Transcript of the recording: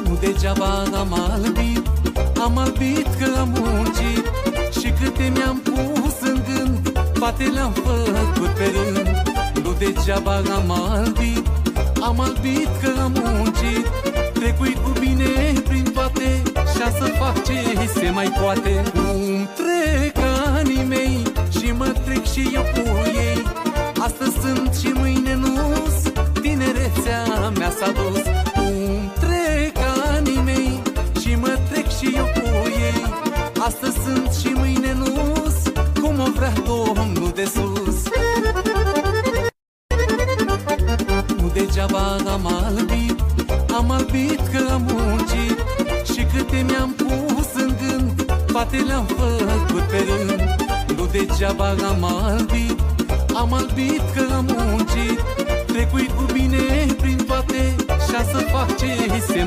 Nu degeaba am albit că am muncit. Și câte mi-am pus în gând, poate le-am făcut pe rând. Nu degeaba am albit că am muncit. Trecui cu bine prin toate, și-a să fac ce se mai poate. Cum trec anii mei și mă trec și eu cu ei. Astăzi sunt și mâine nu-s, tinerețea mea s-a dus. Cum trec anii mei și mă trec și eu cu ei. Astăzi sunt și mâine nu-s, cum o vrea Domnul de sus. Nu degeaba am albit că am muncit. Și câte mi-am pus în gând, poate le-am făcut pe rând. Nu degeaba am albit că am muncit. Trecui cu bine prin toate, și-a să fac ce se